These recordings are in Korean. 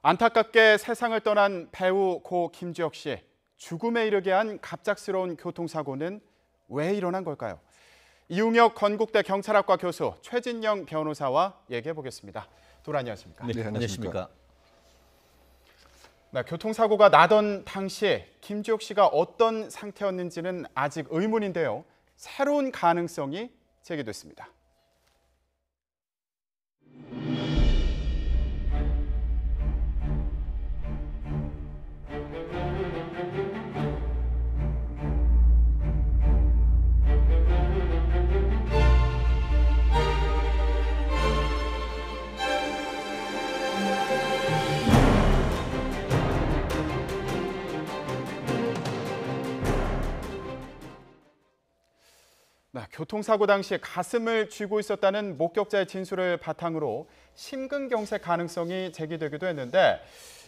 안타깝게 세상을 떠난 배우 고 김주혁 씨. 죽음에 이르게 한 갑작스러운 교통사고는 왜 일어난 걸까요? 이웅혁 건국대 경찰학과 교수 최진영 변호사와 얘기해 보겠습니다. 두 분 안녕하십니까? 네, 안녕하십니까? 네, 교통사고가 나던 당시에 김주혁 씨가 어떤 상태였는지는 아직 의문인데요. 새로운 가능성이 제기됐습니다. 네, 교통사고 당시 가슴을 쥐고 있었다는 목격자의 진술을 바탕으로 심근경색 가능성이 제기되기도 했는데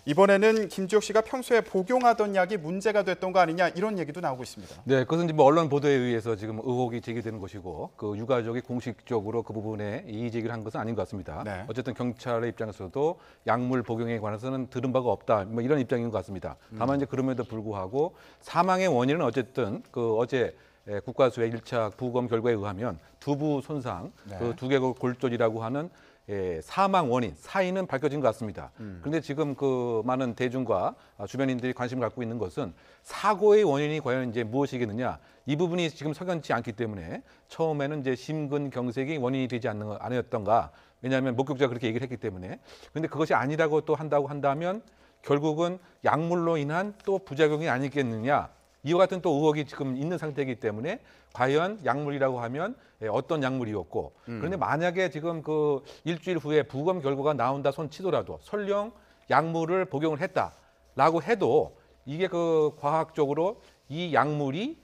이번에는 김주혁 씨가 평소에 복용하던 약이 문제가 됐던 거 아니냐 이런 얘기도 나오고 있습니다. 네, 그것은 뭐 언론 보도에 의해서 지금 의혹이 제기되는 것이고 그 유가족이 공식적으로 그 부분에 이의 제기를 한 것은 아닌 것 같습니다. 네. 어쨌든 경찰의 입장에서도 약물 복용에 관해서는 들은 바가 없다, 뭐 이런 입장인 것 같습니다. 다만 이제 그럼에도 불구하고 사망의 원인은 어쨌든 그 어제 국과수의 1차 부검 결과에 의하면 두부 손상, 네. 그 두개골 골절이라고 하는 사망 원인, 사인은 밝혀진 것 같습니다. 그런데 지금 그 많은 대중과 주변인들이 관심을 갖고 있는 것은 사고의 원인이 과연 이제 무엇이겠느냐, 이 부분이 지금 석연치 않기 때문에 처음에는 이제 심근경색이 원인이 되지 않았던가, 왜냐하면 목격자가 그렇게 얘기를 했기 때문에. 그런데 그것이 아니라고 또 한다면 결국은 약물로 인한 또 부작용이 아니겠느냐, 이와 같은 또 의혹이 지금 있는 상태이기 때문에 과연 약물이라고 하면 어떤 약물이었고, 그런데 만약에 지금 그 일주일 후에 부검 결과가 나온다 손 치더라도 설령 약물을 복용을 했다라고 해도 이게 그 과학적으로 이 약물이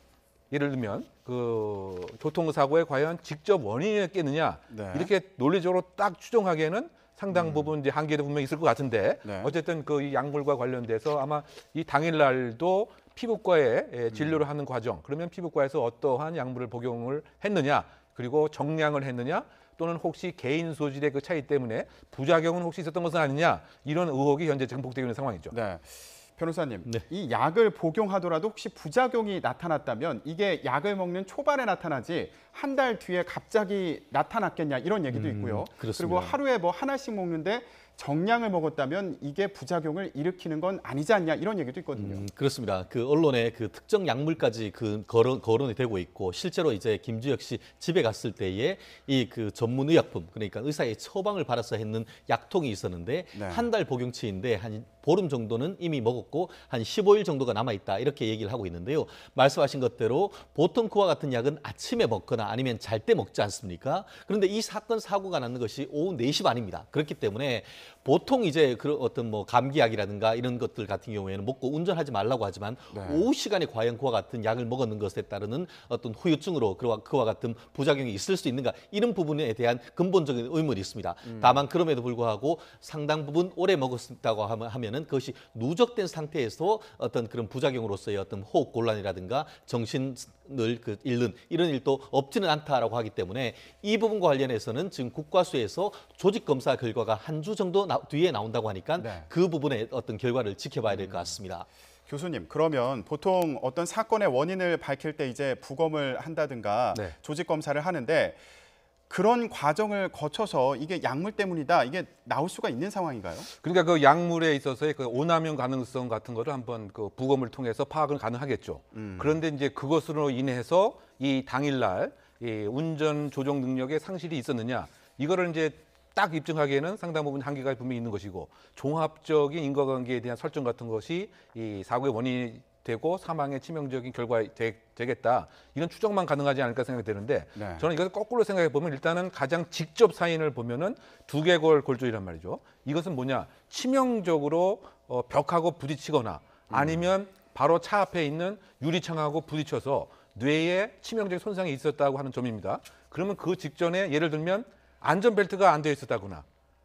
예를 들면 그 교통사고의 과연 직접 원인이었겠느냐, 네. 이렇게 논리적으로 딱 추정하기에는 상당 부분 이제 한계도 분명히 있을 것 같은데, 네. 어쨌든 그 이 약물과 관련돼서 아마 이 당일날도 피부과에 진료를 하는 과정, 그러면 피부과에서 어떠한 약물을 복용을 했느냐, 그리고 정량을 했느냐, 또는 혹시 개인 소질의 그 차이 때문에 부작용은 혹시 있었던 것은 아니냐, 이런 의혹이 현재 지금 복되고 있는 상황이죠. 네. 변호사님, 네. 이 약을 복용하더라도 혹시 부작용이 나타났다면 이게 약을 먹는 초반에 나타나지 한 달 뒤에 갑자기 나타났겠냐 이런 얘기도 있고요. 그렇습니다. 그리고 하루에 뭐 하나씩 먹는데 정량을 먹었다면 이게 부작용을 일으키는 건 아니지 않냐 이런 얘기도 있거든요. 그렇습니다. 그 언론에 그 특정 약물까지 그 거론이 되고 있고, 실제로 이제 김주혁 씨 집에 갔을 때에 이 그 전문 의약품, 그러니까 의사의 처방을 받아서 했는 약통이 있었는데 네. 한 달 복용치인데 한 보름 정도는 이미 먹었고 한 15일 정도가 남아 있다, 이렇게 얘기를 하고 있는데요. 말씀하신 것대로 보통 그와 같은 약은 아침에 먹거나 아니면 잘 때 먹지 않습니까? 그런데 이 사건 사고가 났는 것이 오후 4시 반입니다. 그렇기 때문에 보통 이제 그런 어떤 뭐 감기약이라든가 이런 것들 같은 경우에는 먹고 운전하지 말라고 하지만 네. 오후 시간에 과연 그와 같은 약을 먹었는 것에 따르는 어떤 후유증으로 그와 같은 부작용이 있을 수 있는가, 이런 부분에 대한 근본적인 의문이 있습니다. 다만 그럼에도 불구하고 상당 부분 오래 먹었다고 하면은 그것이 누적된 상태에서 어떤 그런 부작용으로서의 어떤 호흡 곤란이라든가 정신을 잃는 이런 일도 없지는 않다라고 하기 때문에 이 부분과 관련해서는 지금 국과수에서 조직 검사 결과가 한 주 정도 뒤에 나온다고 하니까 네. 그 부분의 어떤 결과를 지켜봐야 될 것 같습니다. 교수님, 그러면 보통 어떤 사건의 원인을 밝힐 때 이제 부검을 한다든가 네. 조직 검사를 하는데 그런 과정을 거쳐서 이게 약물 때문이다 이게 나올 수가 있는 상황인가요? 그러니까 그 약물에 있어서의 그 오남용 가능성 같은 거를 한번 그 부검을 통해서 파악은 가능하겠죠. 그런데 이제 그것으로 인해서 이 당일날 이 운전 조종 능력의 상실이 있었느냐, 이거를 이제 딱 입증하기에는 상당 부분 한계가 분명히 있는 것이고, 종합적인 인과관계에 대한 설정 같은 것이 이 사고의 원인이 되고 사망의 치명적인 결과 되겠다, 이런 추정만 가능하지 않을까 생각이 되는데, 네. 저는 이것을 거꾸로 생각해 보면 일단은 가장 직접 사인을 보면은 두개골 골절이란 말이죠. 이것은 뭐냐, 치명적으로 벽하고 부딪히거나 아니면 바로 차 앞에 있는 유리창하고 부딪혀서 뇌에 치명적인 손상이 있었다고 하는 점입니다. 그러면 그 직전에 예를 들면 안전벨트가 안 되어 있었다거나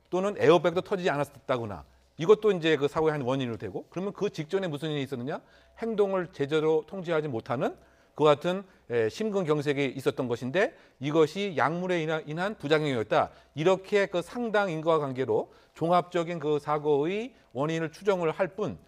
또는 에어백도 터지지 않았다거나, 이것도 이제 그 사고의 한 원인으로 되고, 그러면 그 직전에 무슨 일이 있었느냐, 행동을 제대로 통제하지 못하는 그와 같은 심근경색이 있었던 것인데 이것이 약물에 인한 부작용이었다. 이렇게 그 상당 인과관계로 종합적인 그 사고의 원인을 추정을 할 뿐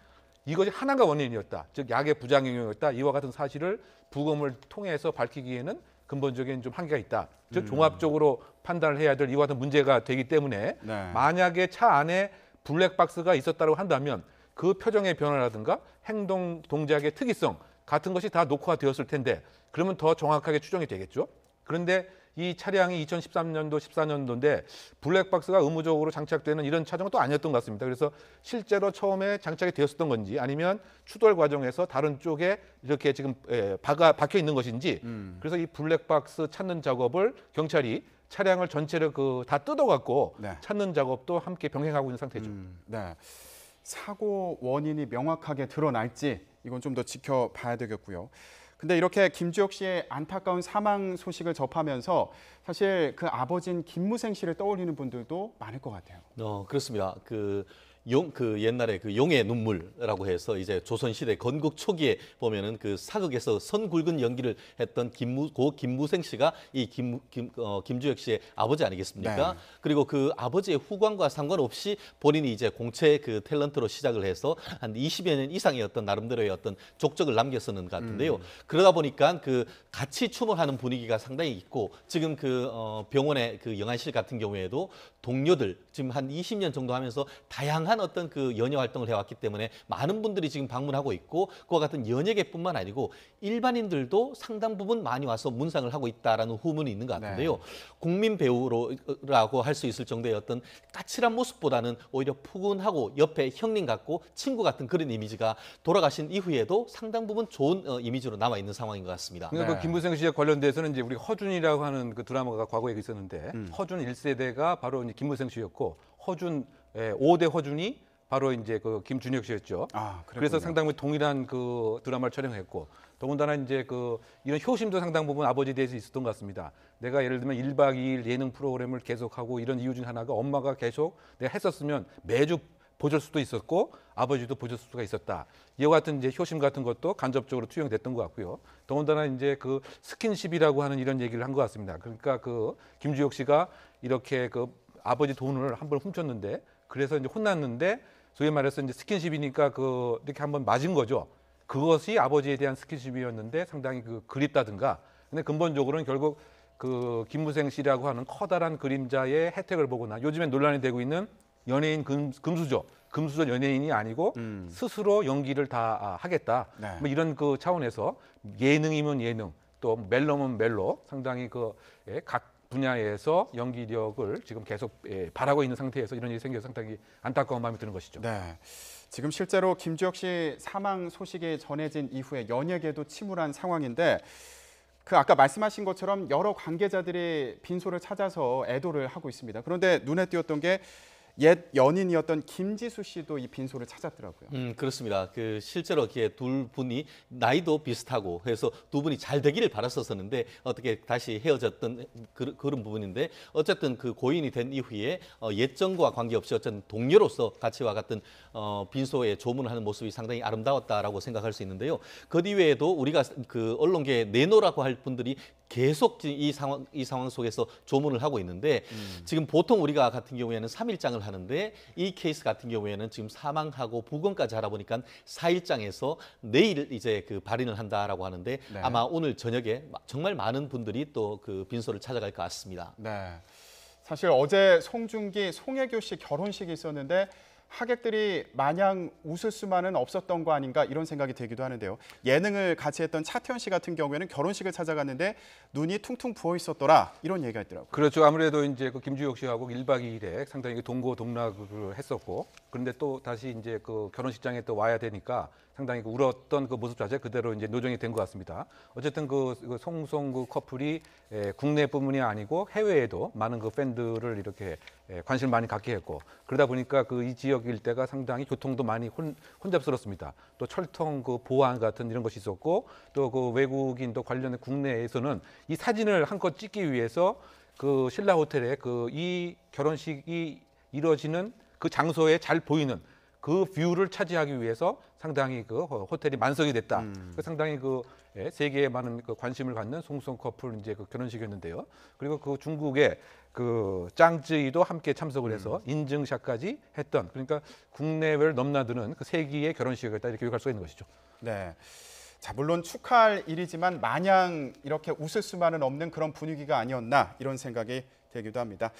이것이 하나가 원인이었다. 즉 약의 부작용이었다. 이와 같은 사실을 부검을 통해서 밝히기에는 근본적인 좀 한계가 있다. 즉 종합적으로 판단을 해야 될 이와 같은 문제가 되기 때문에 네. 만약에 차 안에 블랙박스가 있었다고 한다면 그 표정의 변화라든가 행동 동작의 특이성 같은 것이 다 녹화가 되었을 텐데 그러면 더 정확하게 추정이 되겠죠. 그런데 이 차량이 2013년도, 14년도인데 블랙박스가 의무적으로 장착되는 이런 차량은 또 아니었던 것 같습니다. 그래서 실제로 처음에 장착이 되었었던 건지 아니면 추돌 과정에서 다른 쪽에 이렇게 지금 박혀 있는 것인지 그래서 이 블랙박스 찾는 작업을 경찰이 차량을 전체를 다 뜯어갖고 네. 찾는 작업도 함께 병행하고 있는 상태죠. 네. 사고 원인이 명확하게 드러날지 이건 좀 더 지켜봐야 되겠고요. 근데 이렇게 김주혁 씨의 안타까운 사망 소식을 접하면서 사실 그 아버지인 김무생 씨를 떠올리는 분들도 많을 것 같아요. 그렇습니다. 그 옛날에 그 용의 눈물이라고 해서 이제 조선시대 건국 초기에 보면은 그 사극에서 선굵은 연기를 했던 김무생 씨가 이 김주혁 씨의 아버지 아니겠습니까? 네. 그리고 그 아버지의 후광과 상관없이 본인이 이제 공채 그 탤런트로 시작을 해서 한 20여 년 이상의 어떤 나름대로의 어떤 족적을 남겼었는 것 같은데요. 그러다 보니까 그 같이 춤을 하는 분위기가 상당히 있고 지금 병원의 그 영안실 같은 경우에도 동료들 지금 한 20년 정도 하면서 다양한 어떤 그 연예 활동을 해왔기 때문에 많은 분들이 지금 방문하고 있고 그와 같은 연예계뿐만 아니고 일반인들도 상당 부분 많이 와서 문상을 하고 있다라는 후문이 있는 것 같은데요. 네. 국민 배우라고 할 수 있을 정도의 어떤 까칠한 모습보다는 오히려 푸근하고 옆에 형님 같고 친구 같은 그런 이미지가 돌아가신 이후에도 상당 부분 좋은 이미지로 남아 있는 상황인 것 같습니다. 그러니까 네. 그 김무생 씨와 관련돼서는 이제 우리 허준이라고 하는 그 드라마가 과거에 있었는데 허준 1세대가 바로 이제 김무생 씨였고 허준 5대 허준이 바로 이제 그 김준혁 씨였죠. 아, 그랬군요. 그래서 상당히 동일한 그 드라마를 촬영했고 더군다나 이제 이런 효심도 상당 부분 아버지에 대해서 있었던 것 같습니다. 내가 예를 들면 1박 2일 예능 프로그램을 계속하고 이런 이유 중 하나가 엄마가 계속 내가 했었으면 매주 보실 수도 있었고 아버지도 보실 수가 있었다. 이와 같은 이제 효심 같은 것도 간접적으로 투영됐던 것 같고요. 더군다나 이제 그 스킨십이라고 하는 이런 얘기를 한 것 같습니다. 그러니까 그 김주혁 씨가 이렇게 그 아버지 돈을 한 번 훔쳤는데 그래서 이제 혼났는데 소위 말해서 이제 스킨십이니까 이렇게 한번 맞은 거죠. 그것이 아버지에 대한 스킨십이었는데 상당히 그립다든가. 근데 근본적으로는 결국 그 김무생 씨라고 하는 커다란 그림자의 혜택을 보거나 요즘에 논란이 되고 있는 연예인 금수저 연예인이 아니고 스스로 연기를 다 하겠다. 네. 뭐 이런 그 차원에서 예능이면 예능, 또 멜로면 멜로 상당히 각 분야에서 연기력을 지금 계속 바라고 있는 상태에서 이런 일이 생겨서 상당히 안타까운 마음이 드는 것이죠. 네. 지금 실제로 김주혁 씨 사망 소식이 전해진 이후에 연예계도 침울한 상황인데 아까 말씀하신 것처럼 여러 관계자들이 빈소를 찾아서 애도를 하고 있습니다. 그런데 눈에 띄었던 게 옛 연인이었던 김지수 씨도 이 빈소를 찾았더라고요. 그렇습니다. 실제로 이렇게 두 분이 나이도 비슷하고 해서 두 분이 잘 되기를 바랐었는데 어떻게 다시 헤어졌던 그런 부분인데 어쨌든 그 고인이 된 이후에 옛정과 관계없이 어쨌든 동료로서 같이 와 같은 빈소에 조문을 하는 모습이 상당히 아름다웠다라고 생각할 수 있는데요. 그 이외에도 우리가 그 언론계에 내노라고 할 분들이 계속 이 상황 속에서 조문을 하고 있는데 지금 보통 우리가 같은 경우에는 3일장을 하는데 이 케이스 같은 경우에는 지금 사망하고 부검까지 하다 보니까 4일장에서 내일 이제 발인을 한다라고 하는데 네. 아마 오늘 저녁에 정말 많은 분들이 또 그 빈소를 찾아갈 것 같습니다. 네. 사실 어제 송중기, 송혜교 씨 결혼식이 있었는데 하객들이 마냥 웃을 수만은 없었던 거 아닌가 이런 생각이 들기도 하는데요. 예능을 같이 했던 차태현 씨 같은 경우에는 결혼식을 찾아갔는데 눈이 퉁퉁 부어 있었더라 이런 얘기가 있더라고요. 그렇죠. 아무래도 이제 그 김주혁 씨하고 1박 2일에 상당히 동고동락을 했었고 그런데 또 다시 이제 그 결혼식장에 또 와야 되니까 상당히 울었던 그 모습 자체 그대로 이제 노정이 된 것 같습니다. 어쨌든 송송 커플이 국내뿐만이 아니고 해외에도 많은 그 팬들을 이렇게 관심을 많이 갖게 했고 그러다 보니까 이 지역 일대가 상당히 교통도 많이 혼잡스럽습니다. 또 철통 보안 같은 이런 것이 있었고 또 외국인 또 관련된 국내에서는 이 사진을 한껏 찍기 위해서 신라 호텔에 이 결혼식이 이루어지는 그 장소에 잘 보이는 그 뷰를 차지하기 위해서 상당히 그 호텔이 만석이 됐다. 그 상당히 그 세계에 많은 그 관심을 갖는 송송 커플 이제 그 결혼식이었는데요. 그리고 그 중국의 그 짱쯔이도 함께 참석을 해서 인증샷까지 했던, 그러니까 국내외를 넘나드는 그 세기의 결혼식이었다, 이렇게 요약할 수가 있는 것이죠. 네. 자, 물론 축하할 일이지만 마냥 이렇게 웃을 수만은 없는 그런 분위기가 아니었나 이런 생각이 들기도 합니다.